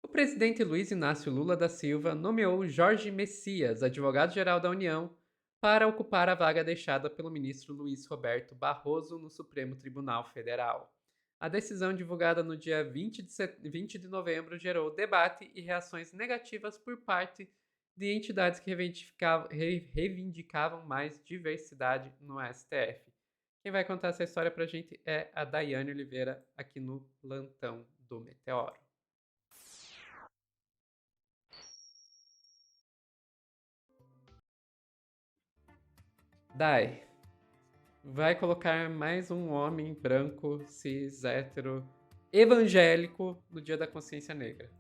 O presidente Luiz Inácio Lula da Silva nomeou Jorge Messias, advogado-geral da União, para ocupar a vaga deixada pelo ministro Luiz Roberto Barroso no Supremo Tribunal Federal. A decisão divulgada no dia 20 de novembro gerou debate e reações negativas por parte de entidades que reivindicavam mais diversidade no STF. Quem vai contar essa história pra gente é a Daiane Oliveira, aqui no Plantão do Meteoro. Dai, vai colocar mais um homem branco, cis, hétero, evangélico no Dia da Consciência Negra.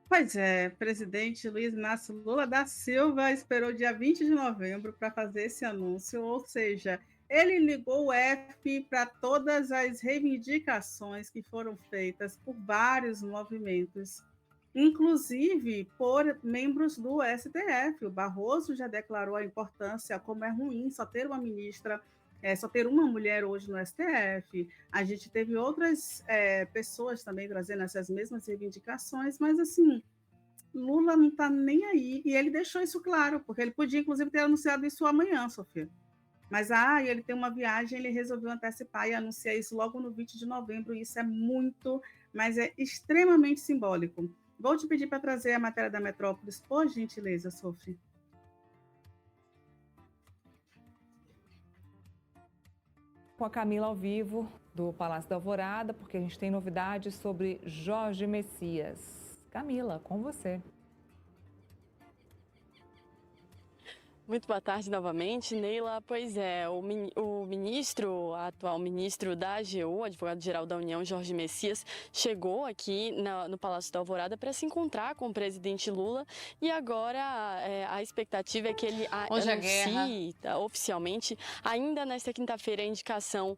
Pois é, presidente Luiz Inácio Lula da Silva esperou dia 20 de novembro para fazer esse anúncio, ou seja, ele ligou o F para todas as reivindicações que foram feitas por vários movimentos, inclusive por membros do STF. O Barroso já declarou a importância, como é ruim só ter uma ministra, só ter uma mulher hoje no STF. A gente teve outras pessoas também trazendo essas mesmas reivindicações, mas assim, Lula não está nem aí. E ele deixou isso claro, porque ele podia, inclusive, ter anunciado isso amanhã, Sofia. Mas ele tem uma viagem, ele resolveu antecipar e anunciar isso logo no 20 de novembro. E isso é muito, mas é extremamente simbólico. Vou te pedir para trazer a matéria da Metrópolis, por gentileza, Sofia. Com a Camila ao vivo do Palácio da Alvorada, porque a gente tem novidades sobre Jorge Messias. Camila, com você. Muito boa tarde novamente, Neila. Pois é, o ministro, atual ministro da AGU, advogado-geral da União, Jorge Messias, chegou aqui no Palácio da Alvorada para se encontrar com o presidente Lula e agora a expectativa é que ele anuncie oficialmente, ainda nesta quinta-feira, a indicação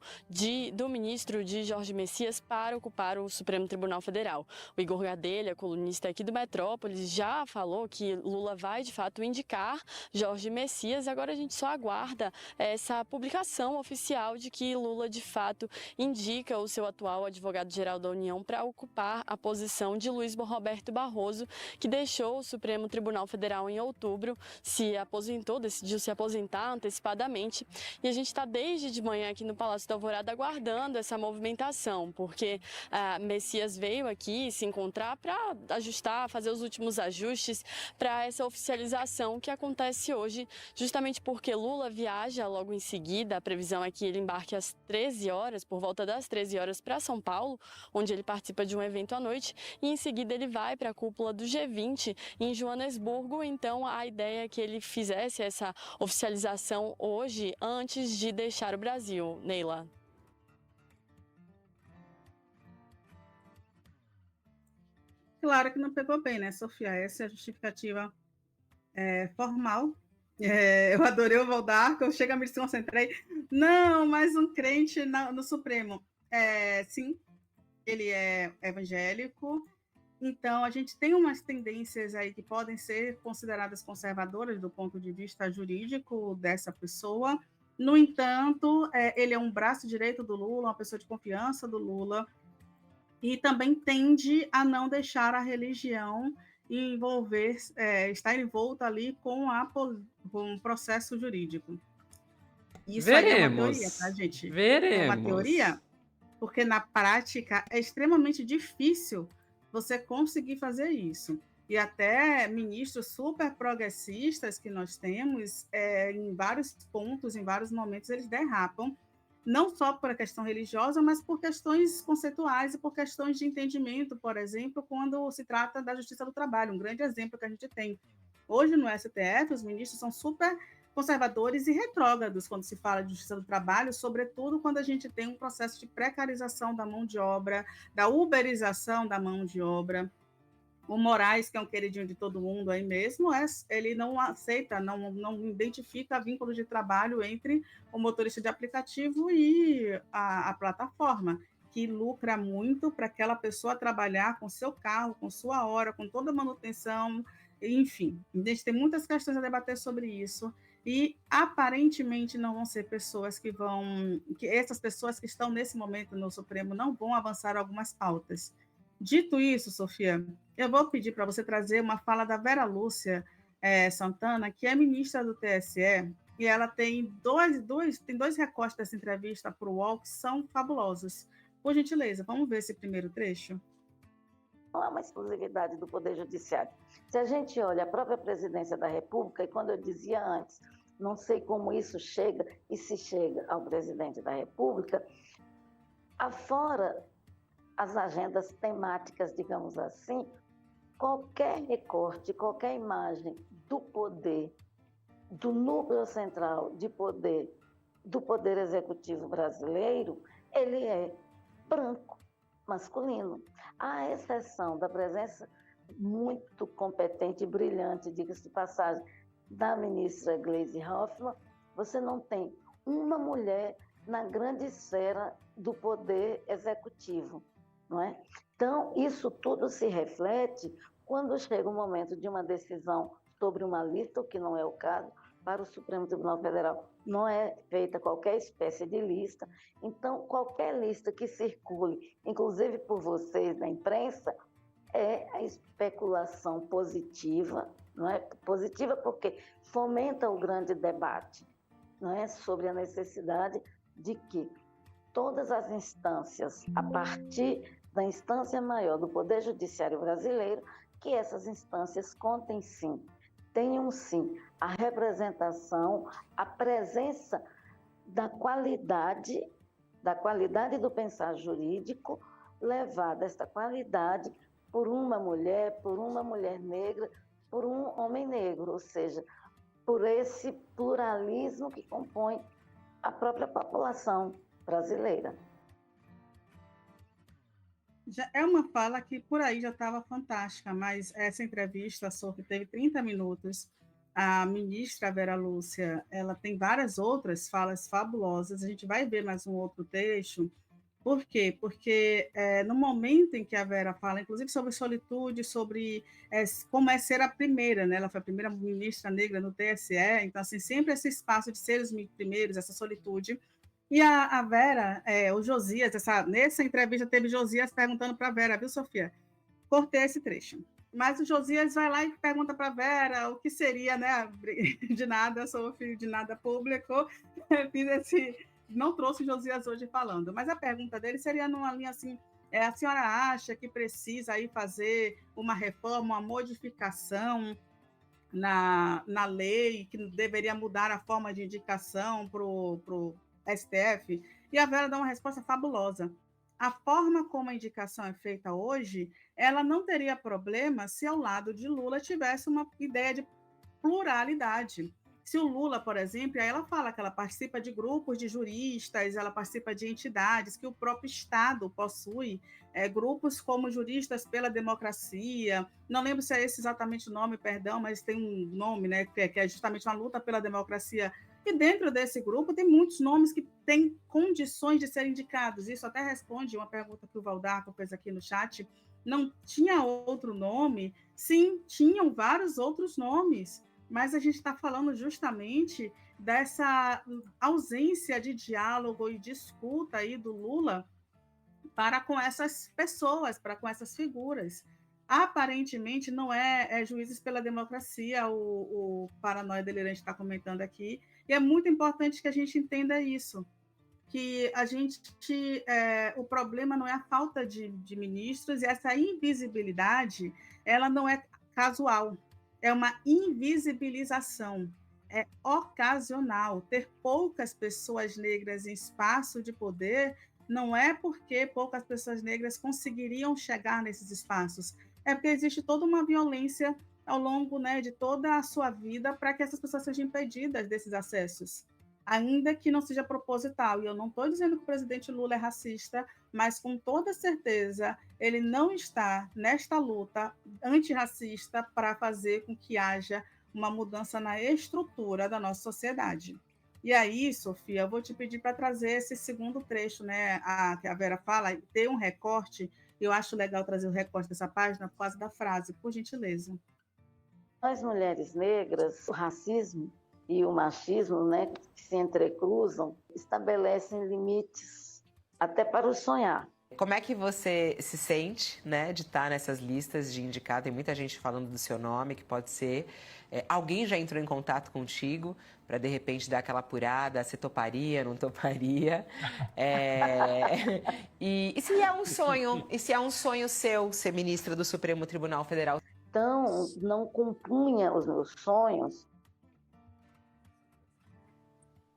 do ministro de Jorge Messias para ocupar o Supremo Tribunal Federal. O Igor Gadelha, colunista aqui do Metrópolis, já falou que Lula vai, de fato, indicar Jorge Messias. Agora a gente só aguarda essa publicação oficial de que Lula, de fato, indica o seu atual advogado-geral da União para ocupar a posição de Luiz Roberto Barroso, que deixou o Supremo Tribunal Federal em outubro, se aposentou, decidiu se aposentar antecipadamente. E a gente está desde de manhã aqui no Palácio da Alvorada aguardando essa movimentação, porque Messias veio aqui se encontrar para ajustar, fazer os últimos ajustes para essa oficialização que acontece hoje, justamente porque Lula viaja logo em seguida. A previsão é que ele embarque às 13 horas, por volta das 13 horas, para São Paulo, onde ele participa de um evento à noite, e em seguida ele vai para a cúpula do G20 em Joanesburgo. Então a ideia é que ele fizesse essa oficialização hoje, antes de deixar o Brasil. Neila. Claro que não pegou bem, né, Sofia? Essa é a justificativa formal. Eu adorei o Valdarco, eu chego a me desconcentrei. Não, mas um crente no Supremo. Sim, ele é evangélico, então a gente tem umas tendências aí que podem ser consideradas conservadoras do ponto de vista jurídico dessa pessoa. No entanto, ele é um braço direito do Lula, uma pessoa de confiança do Lula, e também tende a não deixar a religião estar envolta ali com o processo jurídico. Isso aí é uma teoria, tá, Veremos. gente? É uma Veremos. teoria, porque na prática é extremamente difícil você conseguir fazer isso. E até ministros super progressistas que nós temos, em vários pontos, em vários momentos, eles derrapam, não só por a questão religiosa, mas por questões conceituais e por questões de entendimento, por exemplo, quando se trata da justiça do trabalho, um grande exemplo que a gente tem. Hoje, no STF, os ministros são super conservadores e retrógrados quando se fala de justiça do trabalho, sobretudo quando a gente tem um processo de precarização da mão de obra, da uberização da mão de obra. O Moraes, que é um queridinho de todo mundo aí mesmo, ele não aceita, não identifica vínculo de trabalho entre o motorista de aplicativo e a plataforma, que lucra muito para aquela pessoa trabalhar com seu carro, com sua hora, com toda a manutenção, enfim. A gente tem muitas questões a debater sobre isso, e aparentemente não vão ser pessoas que essas pessoas que estão nesse momento no Supremo não vão avançar algumas pautas. Dito isso, Sofia, eu vou pedir para você trazer uma fala da Vera Lúcia Santana, que é ministra do TSE, e ela tem dois recortes dessa entrevista para o UOL que são fabulosos. Por gentileza, vamos ver esse primeiro trecho? Não há uma exclusividade do Poder Judiciário. Se a gente olha a própria Presidência da República, e quando eu dizia antes, não sei como isso chega, e se chega ao Presidente da República, afora as agendas temáticas, digamos assim, qualquer recorte, qualquer imagem do poder, do núcleo central de poder, do Poder Executivo brasileiro, ele é branco, masculino. À exceção da presença muito competente e brilhante, diga-se de passagem, da ministra Gleisi Hoffmann, você não tem uma mulher na grande esfera do Poder Executivo, não é? Então, isso tudo se reflete quando chega o momento de uma decisão sobre uma lista, o que não é o caso, para o Supremo Tribunal Federal não é feita qualquer espécie de lista. Então, qualquer lista que circule, inclusive por vocês da imprensa, é a especulação positiva, não é? Positiva porque fomenta o grande debate, não é? Sobre a necessidade de que todas as instâncias, a partir da instância maior do Poder Judiciário brasileiro, que essas instâncias contem sim, tenham sim a representação, a presença da qualidade do pensar jurídico, levada esta qualidade por uma mulher negra, por um homem negro, ou seja, por esse pluralismo que compõe a própria população brasileira. Já é uma fala que por aí já estava fantástica, mas essa entrevista só que teve 30 minutos. A ministra Vera Lúcia, ela tem várias outras falas fabulosas. A gente vai ver mais um outro trecho. Por quê? Porque no momento em que a Vera fala, inclusive sobre solitude, sobre como é ser a primeira, né? Ela foi a primeira ministra negra no TSE, então assim, sempre esse espaço de ser os primeiros, essa solitude. E a Vera, o Josias, nessa entrevista teve Josias perguntando para a Vera, viu, Sofia? Cortei esse trecho. Mas o Josias vai lá e pergunta para a Vera o que seria, né? De nada, sou filho de nada público. Não trouxe o Josias hoje falando, mas a pergunta dele seria numa linha assim: a senhora acha que precisa aí fazer uma reforma, uma modificação na lei, que deveria mudar a forma de indicação para o STF? E a Vera dá uma resposta fabulosa. A forma como a indicação é feita hoje, ela não teria problema se ao lado de Lula tivesse uma ideia de pluralidade. Se o Lula, por exemplo, aí ela fala que ela participa de grupos de juristas, ela participa de entidades que o próprio Estado possui, grupos como Juristas pela Democracia, não lembro se é esse exatamente o nome, perdão, mas tem um nome, né, que é justamente uma luta pela democracia. E dentro desse grupo tem muitos nomes que têm condições de serem indicados. Isso até responde uma pergunta que o Valdarco fez aqui no chat. Não tinha outro nome? Sim, tinham vários outros nomes, mas a gente está falando justamente dessa ausência de diálogo e de escuta aí do Lula para com essas pessoas, para com essas figuras. Aparentemente não é Juízes pela Democracia, o Paranoia Delirante está comentando aqui, e é muito importante que a gente entenda isso, que o problema não é a falta de ministros, e essa invisibilidade, ela não é casual, é uma invisibilização, é ocasional. Ter poucas pessoas negras em espaço de poder não é porque poucas pessoas negras conseguiriam chegar nesses espaços, é porque existe toda uma violência ao longo, né, de toda a sua vida para que essas pessoas sejam impedidas desses acessos, ainda que não seja proposital. E eu não estou dizendo que o presidente Lula é racista, mas com toda certeza ele não está nesta luta antirracista para fazer com que haja uma mudança na estrutura da nossa sociedade. E aí, Sofia, eu vou te pedir para trazer esse segundo trecho, né, que a Vera fala, ter um recorte. Eu acho legal trazer o recorte dessa página por causa da frase, por gentileza. Nós, mulheres negras, o racismo e o machismo, né, que se entrecruzam, estabelecem limites até para o sonhar. Como é que você se sente, né, de estar nessas listas de indicado? Tem muita gente falando do seu nome, que pode ser. Alguém já entrou em contato contigo para, de repente, dar aquela apurada? Você toparia, não toparia? E se é um sonho? E se é um sonho seu ser ministra do Supremo Tribunal Federal? Então, não compunha os meus sonhos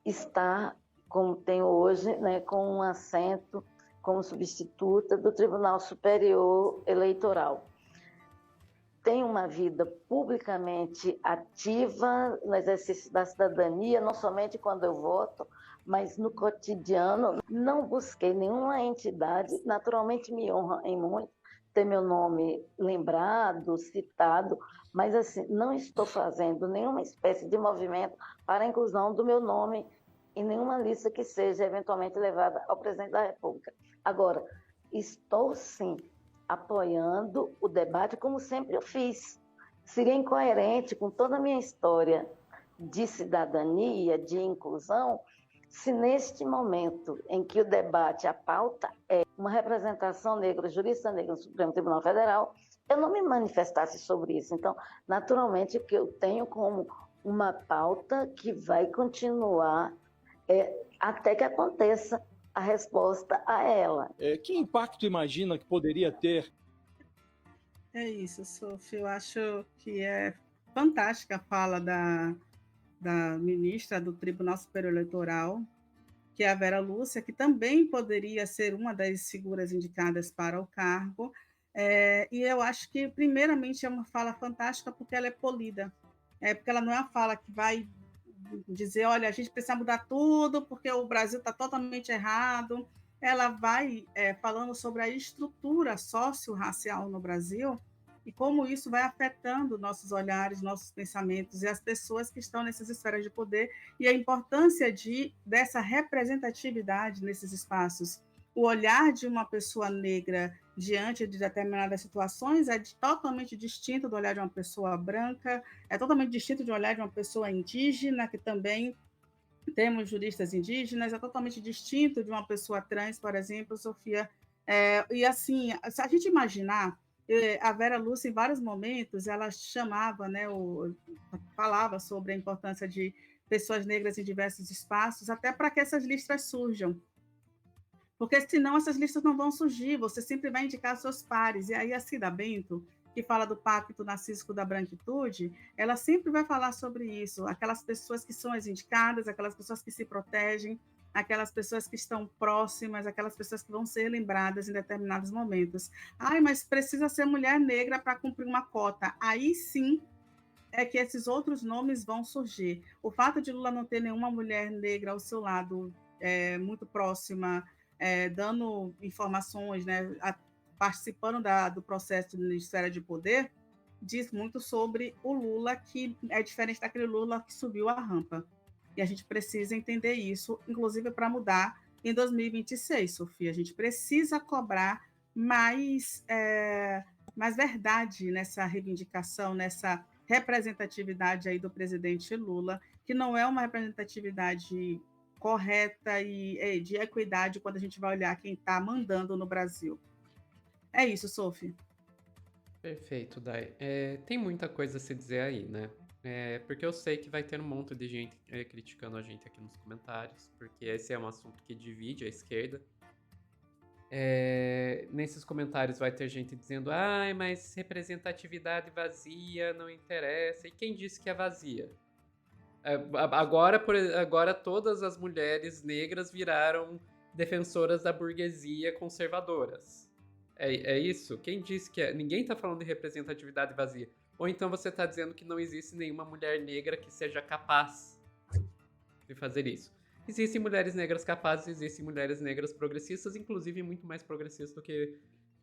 estar, como tenho hoje, né, com um assento como substituta do Tribunal Superior Eleitoral. Tenho uma vida publicamente ativa no exercício da cidadania, não somente quando eu voto, mas no cotidiano. Não busquei nenhuma entidade, naturalmente me honra em muito ter meu nome lembrado, citado, mas assim, não estou fazendo nenhuma espécie de movimento para a inclusão do meu nome em nenhuma lista que seja eventualmente levada ao presidente da República. Agora, estou sim apoiando o debate como sempre eu fiz. Seria incoerente com toda a minha história de cidadania, de inclusão, se neste momento em que o debate, a pauta é uma representação negra, jurista negra no Supremo Tribunal Federal, eu não me manifestasse sobre isso. Então, naturalmente, que eu tenho como uma pauta que vai continuar até que aconteça a resposta a ela. Que impacto imagina que poderia ter? É isso, Sofia. Eu acho que é fantástica a fala da ministra do Tribunal Superior Eleitoral, que é a Vera Lúcia, que também poderia ser uma das figuras indicadas para o cargo. E eu acho que, primeiramente, é uma fala fantástica porque ela é polida. Porque ela não é uma fala que vai dizer, olha, a gente precisa mudar tudo porque o Brasil está totalmente errado. Ela vai falando sobre a estrutura socio-racial no Brasil e como isso vai afetando nossos olhares, nossos pensamentos e as pessoas que estão nessas esferas de poder e a importância dessa representatividade nesses espaços. O olhar de uma pessoa negra diante de determinadas situações é totalmente distinto do olhar de uma pessoa branca, é totalmente distinto do olhar de uma pessoa indígena, que também temos juristas indígenas, é totalmente distinto de uma pessoa trans, por exemplo, Sofia. E assim, se a gente imaginar, a Vera Lúcia, em vários momentos, ela chamava, né, falava sobre a importância de pessoas negras em diversos espaços, até para que essas listas surjam. Porque senão essas listas não vão surgir, você sempre vai indicar seus pares. E aí a Cida Bento, que fala do Pacto Narcísico da Branquitude, ela sempre vai falar sobre isso, aquelas pessoas que são as indicadas, aquelas pessoas que se protegem, aquelas pessoas que estão próximas, aquelas pessoas que vão ser lembradas em determinados momentos. Mas precisa ser mulher negra para cumprir uma cota. Aí sim é que esses outros nomes vão surgir. O fato de Lula não ter nenhuma mulher negra ao seu lado, muito próxima, dando informações, né, participando do processo de esfera de poder, diz muito sobre o Lula, que é diferente daquele Lula que subiu a rampa. E a gente precisa entender isso, inclusive para mudar em 2026, Sofia. A gente precisa cobrar mais verdade nessa reivindicação, nessa representatividade aí do presidente Lula, que não é uma representatividade correta e de equidade quando a gente vai olhar quem está mandando no Brasil. É isso, Sophie. Perfeito, Dai. Tem muita coisa a se dizer aí, né? Porque eu sei que vai ter um monte de gente criticando a gente aqui nos comentários, porque esse é um assunto que divide a esquerda. Nesses comentários vai ter gente dizendo, mas representatividade vazia não interessa. E quem disse que é vazia? Agora todas as mulheres negras viraram defensoras da burguesia conservadoras. É isso? Quem disse que é? Ninguém está falando de representatividade vazia. Ou então você está dizendo que não existe nenhuma mulher negra que seja capaz de fazer isso. Existem mulheres negras capazes, existem mulheres negras progressistas, inclusive muito mais progressistas do que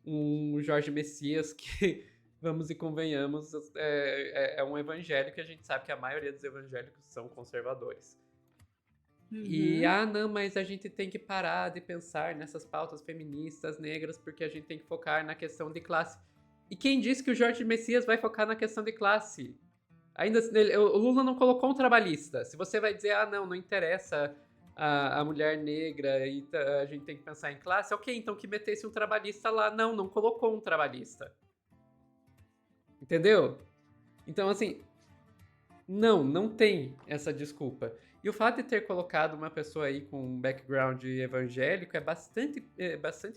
um Jorge Messias, que, vamos e convenhamos, é um evangélico, e a gente sabe que a maioria dos evangélicos são conservadores. Uhum. E, não, mas a gente tem que parar de pensar nessas pautas feministas negras, porque a gente tem que focar na questão de classe. E quem disse que o Jorge Messias vai focar na questão de classe? Ainda o Lula não colocou um trabalhista. Se você vai dizer, não interessa a mulher negra e a gente tem que pensar em classe, ok, então que metesse um trabalhista lá. Não, não colocou um trabalhista. Entendeu? Então, assim, não tem essa desculpa. E o fato de ter colocado uma pessoa aí com um background evangélico é bastante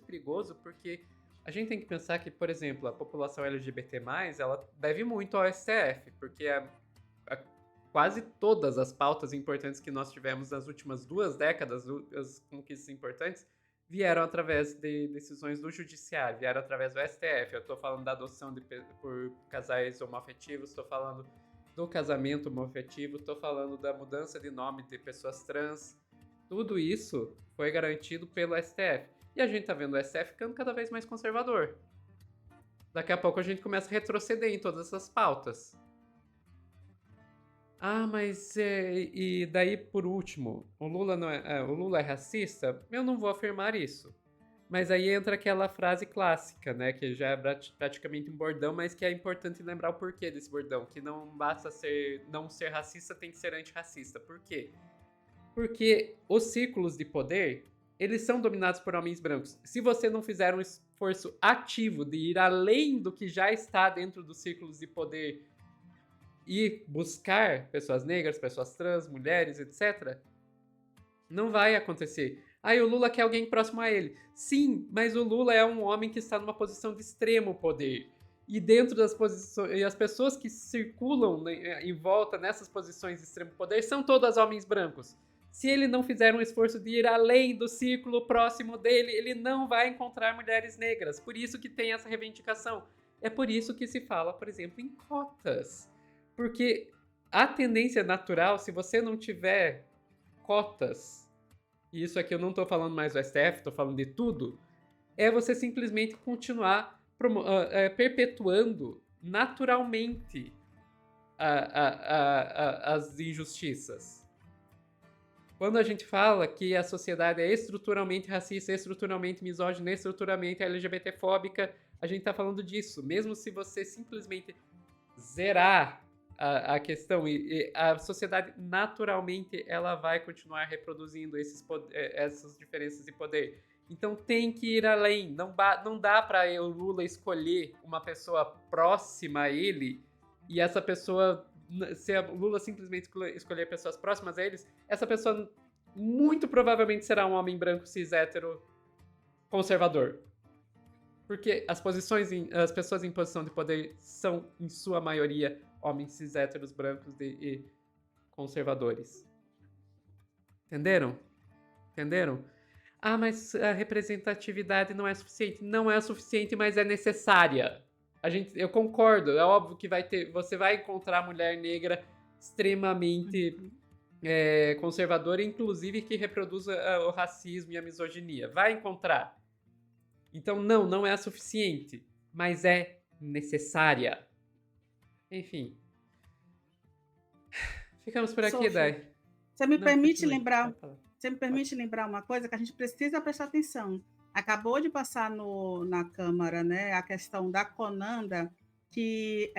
perigoso, porque a gente tem que pensar que, por exemplo, a população LGBT+, ela deve muito ao STF, porque quase todas as pautas importantes que nós tivemos nas últimas 2 décadas, as conquistas importantes, vieram através de decisões do judiciário, vieram através do STF. Eu estou falando da adoção por casais homoafetivos, estou falando do casamento homoafetivo, estou falando da mudança de nome de pessoas trans. Tudo isso foi garantido pelo STF. E a gente está vendo o STF ficando cada vez mais conservador. Daqui a pouco a gente começa a retroceder em todas essas pautas. Ah, mas e daí por último, o Lula é racista? Eu não vou afirmar isso. Mas aí entra aquela frase clássica, né, que já é praticamente um bordão, mas que é importante lembrar o porquê desse bordão, que não basta não ser racista, tem que ser antirracista. Por quê? Porque os círculos de poder, eles são dominados por homens brancos. Se você não fizer um esforço ativo de ir além do que já está dentro dos círculos de poder e buscar pessoas negras, pessoas trans, mulheres, etc., não vai acontecer. Aí o Lula quer alguém próximo a ele. Sim, mas o Lula é um homem que está numa posição de extremo poder. E dentro das posições, e as pessoas que circulam, né, em volta nessas posições de extremo poder são todas homens brancos. Se ele não fizer um esforço de ir além do círculo próximo dele, ele não vai encontrar mulheres negras. Por isso que tem essa reivindicação. É por isso que se fala, por exemplo, em cotas. Porque a tendência natural, se você não tiver cotas, e isso aqui eu não estou falando mais do STF, estou falando de tudo, é você simplesmente continuar perpetuando naturalmente as injustiças. Quando a gente fala que a sociedade é estruturalmente racista, estruturalmente misógina, estruturalmente LGBTfóbica, a gente está falando disso. Mesmo se você simplesmente zerar a questão, e a sociedade naturalmente ela vai continuar reproduzindo essas diferenças de poder. Então tem que ir além. Não dá para o Lula escolher uma pessoa próxima a ele e essa pessoa, se o Lula simplesmente escolher pessoas próximas a eles, essa pessoa muito provavelmente será um homem branco cis hétero conservador. Porque as pessoas em posição de poder são, em sua maioria, homens cis héteros brancos e conservadores. Entenderam? Ah, mas a representatividade não é suficiente. Não é suficiente, mas é necessária. Eu concordo. É óbvio que você vai encontrar mulher negra extremamente conservadora, inclusive que reproduza o racismo e a misoginia. Vai encontrar. Então, não é suficiente, mas é necessária. Enfim. Ficamos por aqui, Sofia, Dai. Você me permite Pode falar. lembrar uma coisa que a gente precisa prestar atenção. Acabou de passar na Câmara, né, a questão da Conanda, que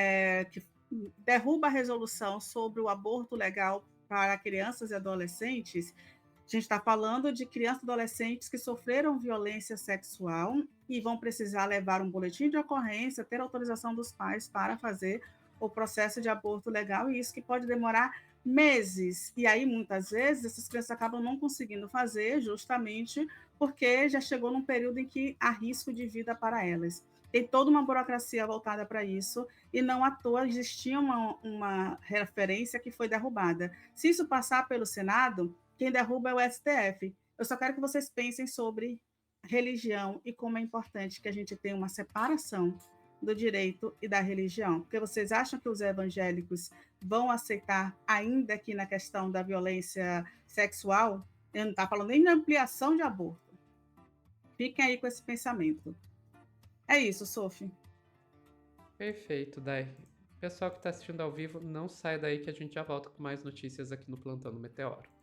derruba a resolução sobre o aborto legal para crianças e adolescentes. A gente está falando de crianças e adolescentes que sofreram violência sexual e vão precisar levar um boletim de ocorrência, ter autorização dos pais para fazer o processo de aborto legal, e isso que pode demorar meses. E aí, muitas vezes, essas crianças acabam não conseguindo fazer justamente porque já chegou num período em que há risco de vida para elas. Tem toda uma burocracia voltada para isso, e não à toa existia uma referência que foi derrubada. Se isso passar pelo Senado, quem derruba é o STF. Eu só quero que vocês pensem sobre religião e como é importante que a gente tenha uma separação do direito e da religião. Porque vocês acham que os evangélicos vão aceitar, ainda aqui na questão da violência sexual? Eu não estou falando nem de ampliação de aborto. Fiquem aí com esse pensamento. É isso, Sophie. Perfeito, Dai. Pessoal que está assistindo ao vivo, não sai daí que a gente já volta com mais notícias aqui no Plantão do Meteoro.